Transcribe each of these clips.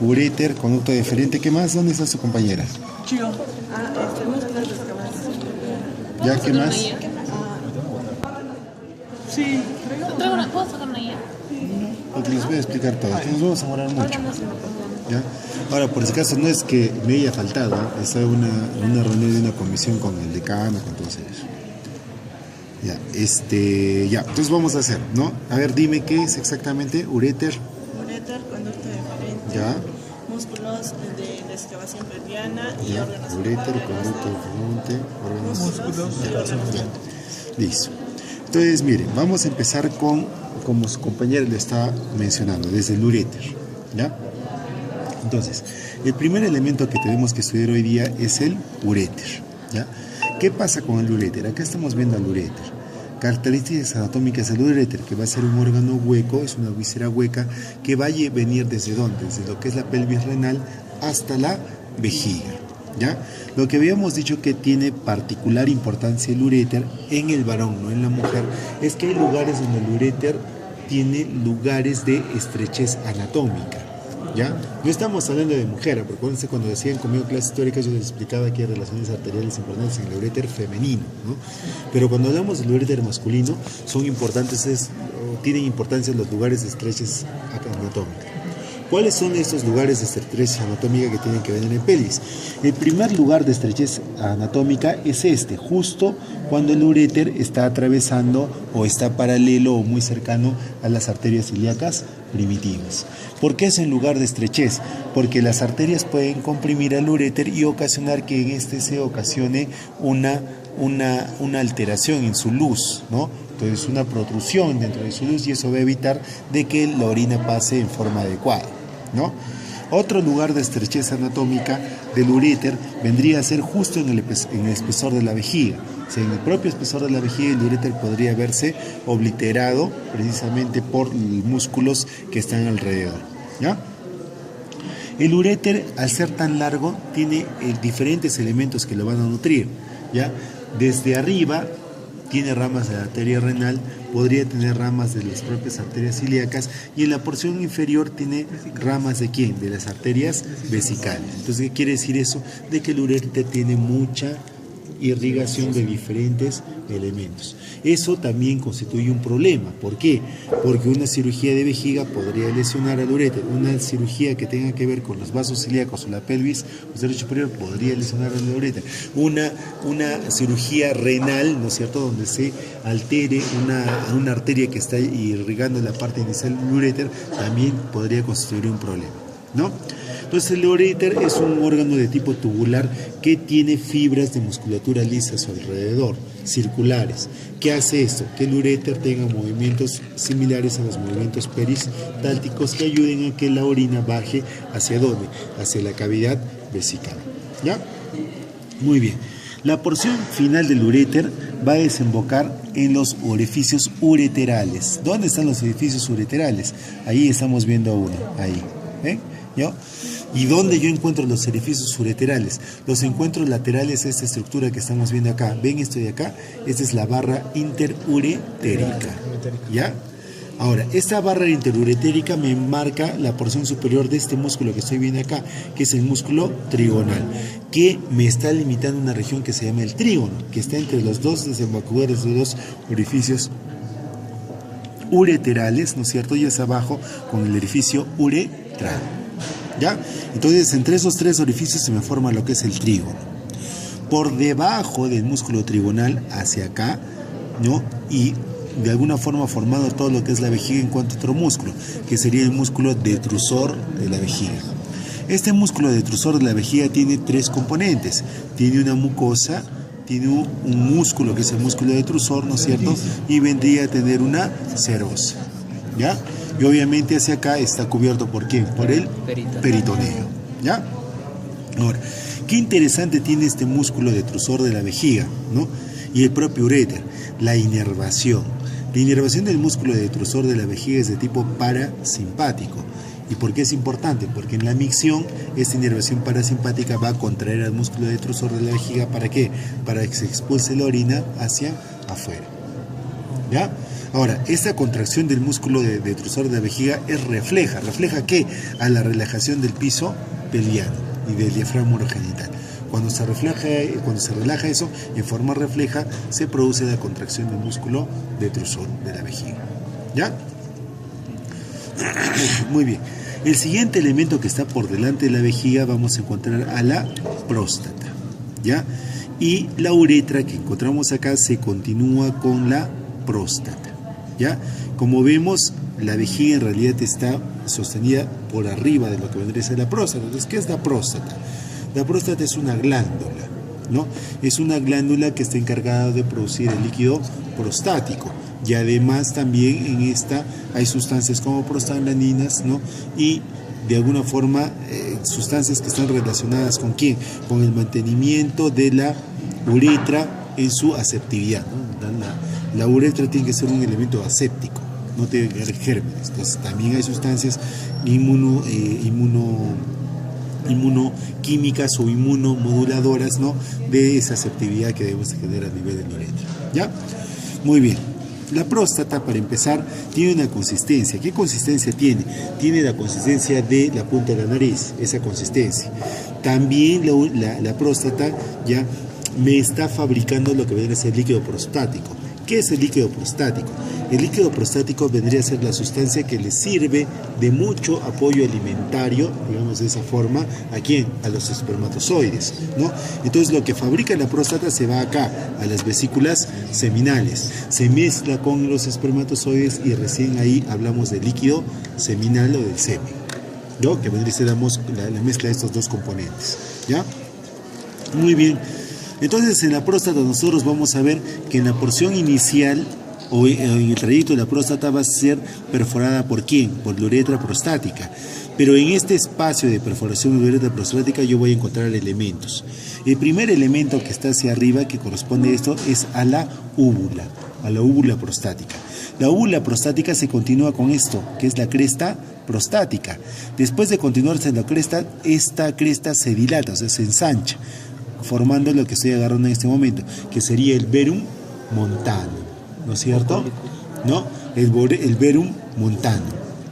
Uréter, conducto deferente. ¿Qué más? ¿Dónde está su compañera? Chío. ¿Ya qué más? Sí. ¿Puedo sacar una guía? Porque les voy a explicar todo. Aquí nos vamos a demorar mucho. ¿Ya? Ahora, por si acaso, no es que me haya faltado. Estaba en una reunión de una comisión con el decano, con todos ellos. Ya, ya. Entonces vamos a hacer, ¿no? A ver, dime qué es exactamente uréter. Uréter, conducto deferente. Ya. Músculos de la excavación pelviana y Ya. órganos. Uréter, conducto deferente, órganos. Músculos y órganos. Ya. Listo. Entonces, miren, vamos a empezar con, como su compañero le está mencionando, desde el uréter, ¿ya? Entonces, el primer elemento que tenemos que estudiar hoy día es el uréter, ¿ya? ¿Qué pasa con el uréter? Acá estamos viendo al uréter. Características anatómicas del uréter, que va a ser un órgano hueco, es una víscera hueca, que va a venir desde dónde, desde lo que es la pelvis renal hasta la vejiga, ¿ya? Lo que habíamos dicho que tiene particular importancia el uréter en el varón, no en la mujer, es que hay lugares donde el uréter tiene lugares de estrechez anatómica, ¿ya? No estamos hablando de mujer, porque acuérdense cuando decían conmigo clases históricas yo les explicaba que hay relaciones arteriales importantes en el uréter femenino, ¿no? Pero cuando hablamos del uréter masculino son importantes, tienen importancia los lugares de estrechez anatómica. ¿Cuáles son estos lugares de estrechez anatómica que tienen que ver en el pelvis? El primer lugar de estrechez anatómica es este, justo cuando el uréter está atravesando o está paralelo o muy cercano a las arterias ilíacas primitivas. ¿Por qué es en lugar de estrechez? Porque las arterias pueden comprimir al uréter y ocasionar que en este se ocasione una alteración en su luz, ¿no? Entonces una protrusión dentro de su luz y eso va a evitar de que la orina pase en forma adecuada, ¿no? Otro lugar de estrechez anatómica del uréter vendría a ser justo en el espesor de la vejiga. O sea, en el propio espesor de la vejiga el uréter podría verse obliterado precisamente por músculos que están alrededor, ¿ya? El uréter, al ser tan largo, tiene diferentes elementos que lo van a nutrir, ¿ya? Desde arriba tiene ramas de la arteria renal, podría tener ramas de las propias arterias ilíacas y en la porción inferior tiene ramas ¿de quién? De las arterias vesicales. Entonces, ¿qué quiere decir eso? De que el uréter tiene mucha irrigación de diferentes elementos. Eso también constituye un problema. ¿Por qué? Porque una cirugía de vejiga podría lesionar al uréter. Una cirugía que tenga que ver con los vasos ilíacos o la pelvis posterior superior podría lesionar al uréter. Una cirugía renal, ¿no es cierto?, donde se altere una arteria que está irrigando la parte inicial del uréter, también podría constituir un problema, ¿no? Entonces el uréter es un órgano de tipo tubular que tiene fibras de musculatura lisa a su alrededor, circulares. ¿Qué hace esto? Que el uréter tenga movimientos similares a los movimientos peristálticos que ayuden a que la orina baje ¿hacia dónde? Hacia la cavidad vesical, ¿ya? Muy bien. La porción final del uréter va a desembocar en los orificios ureterales. ¿Dónde están los orificios ureterales? Ahí estamos viendo uno, ahí, ¿ven? ¿Yo? ¿Y dónde yo encuentro los orificios ureterales? Los encuentro laterales a esta estructura que estamos viendo acá. ¿Ven esto de acá? Esta es la barra interuretérica, ¿ya? Ahora, esta barra interuretérica me marca la porción superior de este músculo que estoy viendo acá, que es el músculo trigonal, que me está limitando una región que se llama el trígono, que está entre los dos desembocaduras de los orificios ureterales, ¿no es cierto? Y es abajo con el orificio uretral, ¿ya? Entonces, entre esos tres orificios se me forma lo que es el trígono. Por debajo del músculo trigonal, hacia acá, ¿no? Y de alguna forma formando todo lo que es la vejiga en cuanto a otro músculo, que sería el músculo detrusor de la vejiga. Este músculo detrusor de la vejiga tiene tres componentes. Tiene una mucosa, tiene un músculo que es el músculo detrusor, ¿no es cierto? Y vendría a tener una serosa, ¿ya? Y obviamente hacia acá está cubierto ¿por qué? Por el peritoneo, ¿ya? Ahora, qué interesante tiene este músculo detrusor de la vejiga, ¿no? Y el propio uréter, la inervación. La inervación del músculo detrusor de la vejiga es de tipo parasimpático. ¿Y por qué es importante? Porque en la micción, esta inervación parasimpática va a contraer al músculo detrusor de la vejiga. ¿Para qué? Para que se expulse la orina hacia afuera, ¿Ya? Ahora, esta contracción del músculo detrusor de la vejiga es refleja. ¿Refleja qué? A la relajación del piso pelviano y del diafragma urogenital. Cuando se relaja eso, en forma refleja, se produce la contracción del músculo detrusor de la vejiga. ¿Ya? Muy bien. El siguiente elemento que está por delante de la vejiga vamos a encontrar a la próstata. ¿Ya? Y la uretra que encontramos acá se continúa con la próstata. ¿Ya? Como vemos, la vejiga en realidad está sostenida por arriba de lo que vendría a ser la próstata. Entonces, ¿qué es la próstata? La próstata es una glándula, ¿no? Es una glándula que está encargada de producir el líquido prostático. Y además también en esta hay sustancias como prostaglandinas, ¿no? Y de alguna forma sustancias que están relacionadas ¿con quién? Con el mantenimiento de la uretra en su aseptividad, ¿no? La uretra tiene que ser un elemento aséptico, no tiene que haber gérmenes. Entonces también hay sustancias inmunoquímicas o inmunomoduladoras, ¿no? De esa aseptividad que debemos tener a nivel de la uretra. ¿Ya? Muy bien. La próstata, para empezar, tiene una consistencia. ¿Qué consistencia tiene? Tiene la consistencia de la punta de la nariz, esa consistencia. También la próstata ya me está fabricando lo que vendría a ser líquido prostático. ¿Qué es el líquido prostático? El líquido prostático vendría a ser la sustancia que le sirve de mucho apoyo alimentario, digamos de esa forma, ¿a quién? A los espermatozoides, ¿no? Entonces lo que fabrica la próstata se va acá, a las vesículas seminales, se mezcla con los espermatozoides y recién ahí hablamos del líquido seminal o del semen, ¿no? Que vendría a ser la mezcla de estos dos componentes, ¿ya? Muy bien. Entonces en la próstata nosotros vamos a ver que en la porción inicial o en el trayecto de la próstata va a ser perforada ¿por quién? Por la uretra prostática. Pero en este espacio de perforación de la uretra prostática yo voy a encontrar elementos. El primer elemento que está hacia arriba que corresponde a esto es a la úvula prostática. La úvula prostática se continúa con esto, que es la cresta prostática. Después de continuarse la cresta, esta cresta se dilata, o sea, se ensancha, formando lo que estoy agarrando en este momento, que sería el verum montano, ¿no es cierto? ¿No? El verum montano,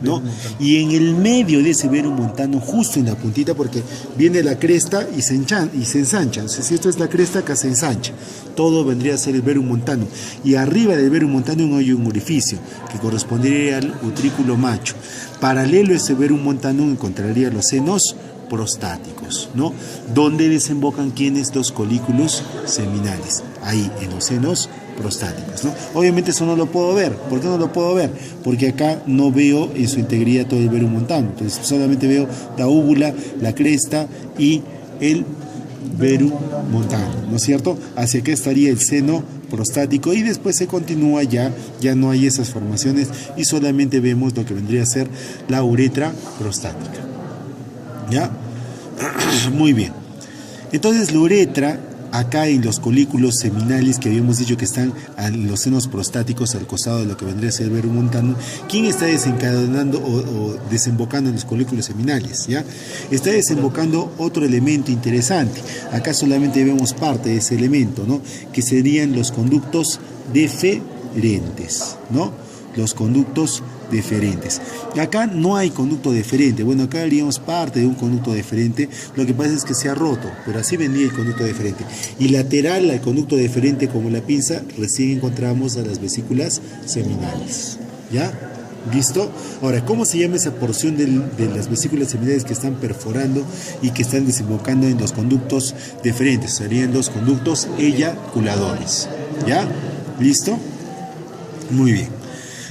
¿no? Y en el medio de ese verum montano, justo en la puntita, porque viene la cresta y se ensancha. O sea, si esto es la cresta, acá se ensancha. Todo vendría a ser el verum montano. Y arriba del verum montano hay un orificio, que correspondería al utrículo macho. Paralelo a ese verum montano encontraría los senos prostáticos, ¿no? Donde desembocan ¿quiénes? Los colículos seminales, ahí en los senos prostáticos, ¿no? Obviamente eso no lo puedo ver. ¿Por qué no lo puedo ver? Porque acá no veo en su integridad todo el verum montano, entonces solamente veo la úvula, la cresta y el verum montano, ¿no es cierto? Hacia acá estaría el seno prostático y después se continúa ya no hay esas formaciones y solamente vemos lo que vendría a ser la uretra prostática. ¿Ya? Muy bien. Entonces la uretra, acá en los colículos seminales que habíamos dicho que están en los senos prostáticos al costado de lo que vendría a ser el verum montano, ¿quién está desencadenando o desembocando en los colículos seminales? ¿Ya? Está desembocando otro elemento interesante. Acá solamente vemos parte de ese elemento, ¿no? Que serían los conductos deferentes, ¿no? Los conductos deferentes. Acá no hay conducto deferente. Bueno, acá haríamos parte de un conducto deferente. Lo que pasa es que se ha roto, pero así vendría el conducto deferente. Y lateral al conducto deferente, como la pinza, recién encontramos a las vesículas seminales. ¿Ya? ¿Listo? Ahora, ¿cómo se llama esa porción de las vesículas seminales que están perforando y que están desembocando en los conductos deferentes? Serían los conductos eyaculadores. ¿Ya? ¿Listo? Muy bien.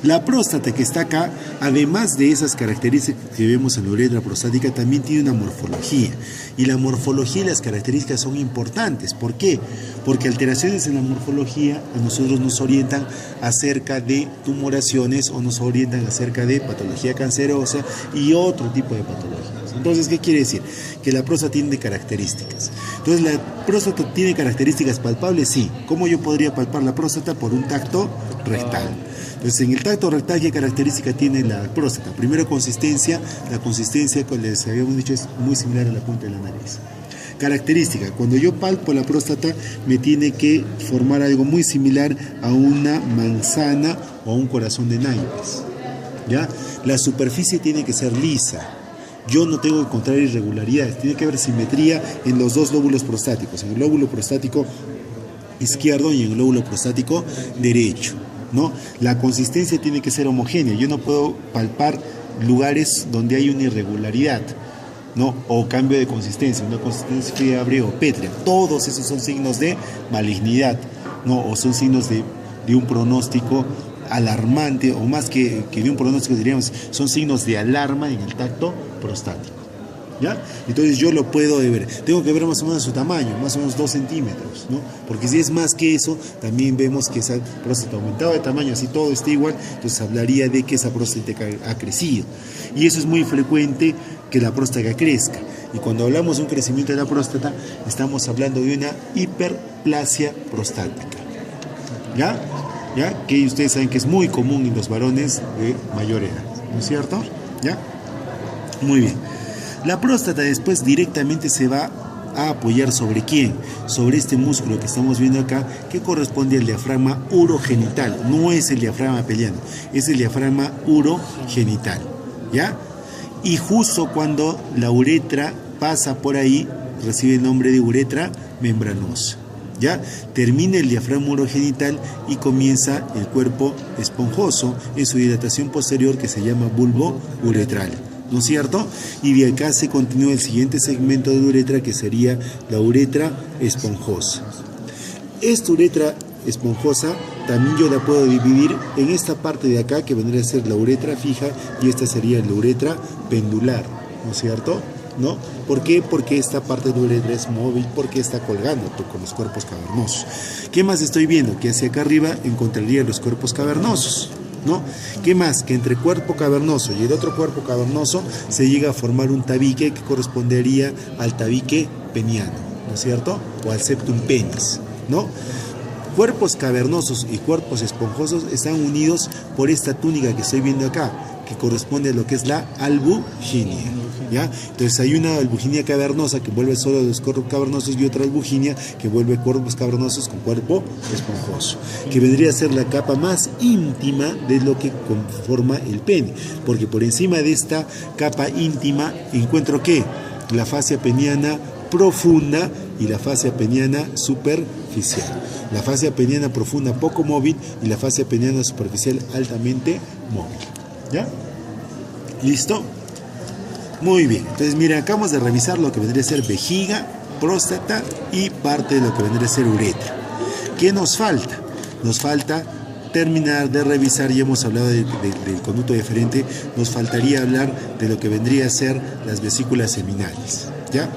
La próstata que está acá, además de esas características que vemos en la uretra prostática, también tiene una morfología. Y la morfología y las características son importantes. ¿Por qué? Porque alteraciones en la morfología a nosotros nos orientan acerca de tumoraciones o nos orientan acerca de patología cancerosa y otro tipo de patologías. Entonces, ¿qué quiere decir? Que la próstata tiene características. Entonces, ¿la próstata tiene características palpables? Sí. ¿Cómo yo podría palpar la próstata? Por un tacto rectal. Entonces, en el tacto rectal, ¿qué característica tiene la próstata? Primero, consistencia. La consistencia, como les habíamos dicho, es muy similar a la punta de la nariz. Característica, cuando yo palpo la próstata me tiene que formar algo muy similar a una manzana o a un corazón de naipes, ¿ya? La superficie tiene que ser lisa. Yo no tengo que encontrar irregularidades, tiene que haber simetría en los dos lóbulos prostáticos, en el lóbulo prostático izquierdo y en el lóbulo prostático derecho, ¿no? La consistencia tiene que ser homogénea. Yo no puedo palpar lugares donde hay una irregularidad, ¿no? O cambio de consistencia, una consistencia fiebre o pétrea. Todos esos son signos de malignidad, ¿no? O son signos de un pronóstico alarmante, o más que de un pronóstico, diríamos, son signos de alarma en el tacto prostático, ¿ya? Entonces yo lo puedo ver, tengo que ver más o menos su tamaño, más o menos 2 centímetros, ¿no? Porque si es más que eso, también vemos que esa próstata ha aumentado de tamaño, así todo está igual, entonces hablaría de que esa próstata ha crecido. Y eso es muy frecuente, que la próstata crezca. Y cuando hablamos de un crecimiento de la próstata, estamos hablando de una hiperplasia prostática, ¿ya? ¿Ya? Que ustedes saben que es muy común en los varones de mayor edad, ¿no es cierto? ¿Ya? Muy bien. La próstata después directamente se va a apoyar ¿sobre quién? Sobre este músculo que estamos viendo acá, que corresponde al diafragma urogenital. No es el diafragma peliano, es el diafragma urogenital, ¿ya? Y justo cuando la uretra pasa por ahí, recibe el nombre de uretra membranosa, ¿ya? Termina el diafragma urogenital y comienza el cuerpo esponjoso en su dilatación posterior, que se llama bulbo uretral, ¿no es cierto? Y de acá se continúa el siguiente segmento de uretra, que sería la uretra esponjosa. Esta uretra esponjosa también yo la puedo dividir en esta parte de acá, que vendría a ser la uretra fija, y esta sería la uretra pendular, ¿no es cierto? ¿No? ¿Por qué? Porque esta parte de la uretra es móvil, porque está colgando con los cuerpos cavernosos. ¿Qué más estoy viendo? Que hacia acá arriba encontraría los cuerpos cavernosos, ¿no? ¿Qué más? Que entre cuerpo cavernoso y el otro cuerpo cavernoso se llega a formar un tabique que correspondería al tabique peniano, ¿no es cierto? O al septum penis, ¿no? Cuerpos cavernosos y cuerpos esponjosos están unidos por esta túnica que estoy viendo acá, que corresponde a lo que es la albuginia, ¿ya? Entonces hay una albuginia cavernosa que vuelve solo a los cuerpos cavernosos, y otra albuginia que vuelve cuerpos cavernosos con cuerpo esponjoso, que vendría a ser la capa más íntima de lo que conforma el pene, porque por encima de esta capa íntima encuentro ¿qué? La fascia peniana profunda y la fascia peniana superficial. La fascia peniana profunda poco móvil y la fascia peniana superficial altamente móvil, ¿ya? ¿Listo? Muy bien. Entonces, miren, acabamos de revisar lo que vendría a ser vejiga, próstata y parte de lo que vendría a ser uretra. ¿Qué nos falta? Nos falta terminar de revisar, ya hemos hablado del conducto deferente, nos faltaría hablar de lo que vendría a ser las vesículas seminales, ¿ya?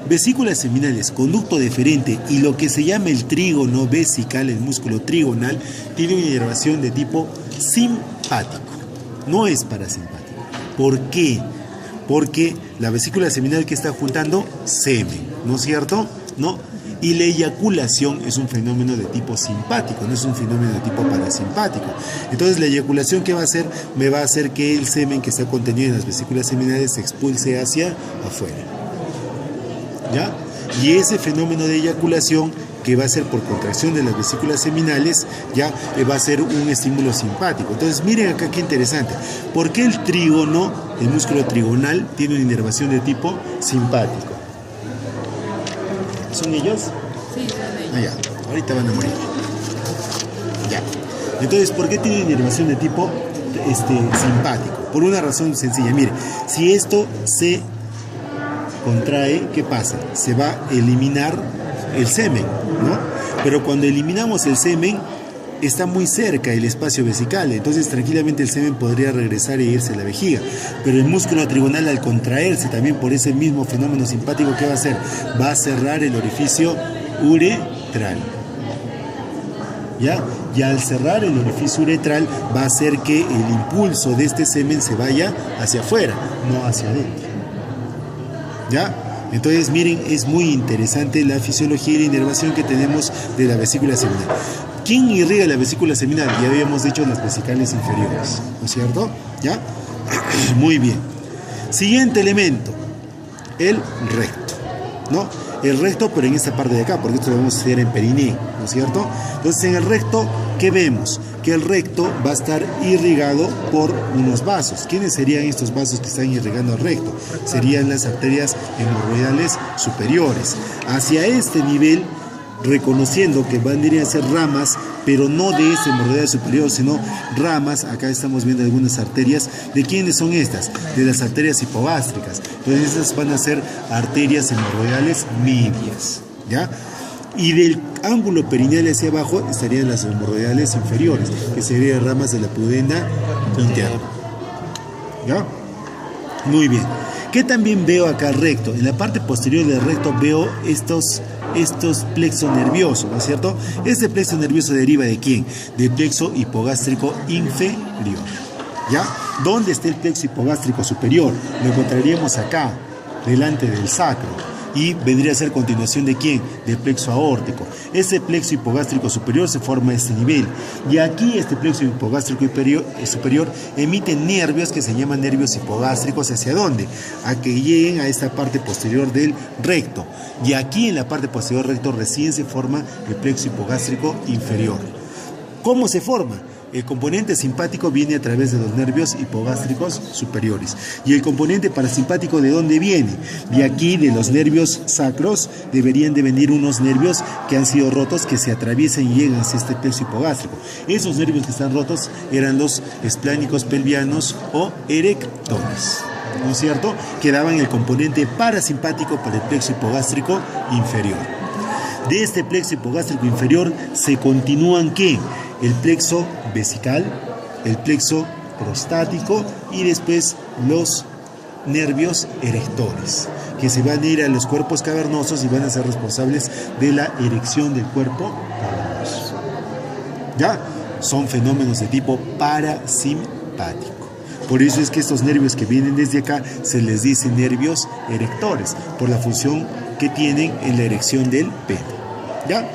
Vesículas seminales, conducto deferente y lo que se llama el trígono vesical, el músculo trigonal, tiene una inervación de tipo simpático, no es parasimpático. ¿Por qué? Porque la vesícula seminal que está juntando semen, ¿no es cierto? ¿No? Y la eyaculación es un fenómeno de tipo simpático, no es un fenómeno de tipo parasimpático. Entonces la eyaculación, ¿qué va a hacer? Me va a hacer que el semen que está contenido en las vesículas seminales se expulse hacia afuera, ¿ya? Y ese fenómeno de eyaculación, que va a ser por contracción de las vesículas seminales, ya va a ser un estímulo simpático. Entonces miren acá qué interesante. ¿Por qué el trígono, el músculo trigonal, tiene una inervación de tipo simpático? ¿Son ellos? Sí, son Ah, ya. Ahorita van a morir. Ya. Entonces, ¿por qué tiene una inervación de tipo simpático? Por una razón sencilla. Mire, si esto se contrae, ¿qué pasa? Se va a eliminar el semen, ¿no? Pero cuando eliminamos el semen, está muy cerca el espacio vesical, entonces tranquilamente el semen podría regresar e irse a la vejiga. Pero el músculo trigonal, al contraerse también por ese mismo fenómeno simpático, ¿qué va a hacer? Va a cerrar el orificio uretral, ¿ya? Y al cerrar el orificio uretral va a hacer que el impulso de este semen se vaya hacia afuera, no hacia adentro, ¿ya? Entonces miren, es muy interesante la fisiología y la inervación que tenemos de la vesícula seminal. ¿Quién irriga la vesícula seminal? Ya habíamos dicho las vesicales inferiores, ¿no es cierto? ¿Ya? Muy bien. Siguiente elemento, el recto, ¿no? el recto, pero en esta parte de acá, porque esto lo vamos a estudiar en perineo, ¿no es cierto? Entonces, en el recto, ¿qué vemos? Que el recto va a estar irrigado por unos vasos. ¿Quiénes serían estos vasos que están irrigando el recto? Serían las arterias hemorroidales superiores. Hacia este nivel, reconociendo que vendrían a ser ramas, pero no de este hemorroidal superior, sino ramas. Acá estamos viendo algunas arterias. ¿De quiénes son estas? De las arterias hipogástricas. Entonces estas van a ser arterias hemorroidales medias, ¿ya? Y del ángulo perineal hacia abajo estarían las hemorroidales inferiores, que serían ramas de la pudenda interna, ¿ya? Muy bien. ¿Qué también veo acá recto? En la parte posterior del recto veo estos plexos nerviosos, ¿no es cierto? Este plexo nervioso deriva ¿de quién? Del plexo hipogástrico inferior, ¿ya? ¿Dónde está el plexo hipogástrico superior? Lo encontraríamos acá, delante del sacro. Y vendría a ser continuación ¿de quién? Del plexo aórtico. Ese plexo hipogástrico superior se forma a este nivel. Y aquí este plexo hipogástrico superior emite nervios que se llaman nervios hipogástricos. ¿Hacia dónde? A que lleguen a esta parte posterior del recto. Y aquí en la parte posterior del recto recién se forma el plexo hipogástrico inferior. ¿Cómo se forma? El componente simpático viene a través de los nervios hipogástricos superiores. ¿Y el componente parasimpático de dónde viene? De aquí, de los nervios sacros, deberían de venir unos nervios que han sido rotos, que se atraviesan y llegan hacia este plexo hipogástrico. Esos nervios que están rotos eran los esplánicos pelvianos o erectores, ¿no es cierto? Que daban el componente parasimpático para el plexo hipogástrico inferior. De este plexo hipogástrico inferior se continúan ¿qué? El plexo vesical, el plexo prostático y después los nervios erectores, que se van a ir a los cuerpos cavernosos y van a ser responsables de la erección del cuerpo cavernoso. ¿Ya? Son fenómenos de tipo parasimpático. Por eso es que estos nervios que vienen desde acá se les dice nervios erectores, por la función que tienen en la erección del pene. ¿Ya?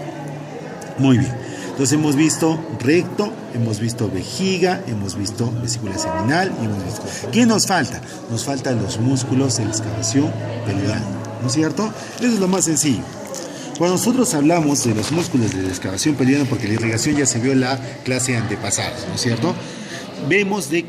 Muy bien. Entonces hemos visto recto, hemos visto vejiga, hemos visto vesícula seminal y hemos visto... ¿Qué nos falta? Nos faltan los músculos de la excavación pelviana, ¿no es cierto? Eso es lo más sencillo. Cuando nosotros hablamos de los músculos de la excavación pelviana, porque la irrigación ya se vio en la clase antepasada, ¿no es cierto? Vemos de que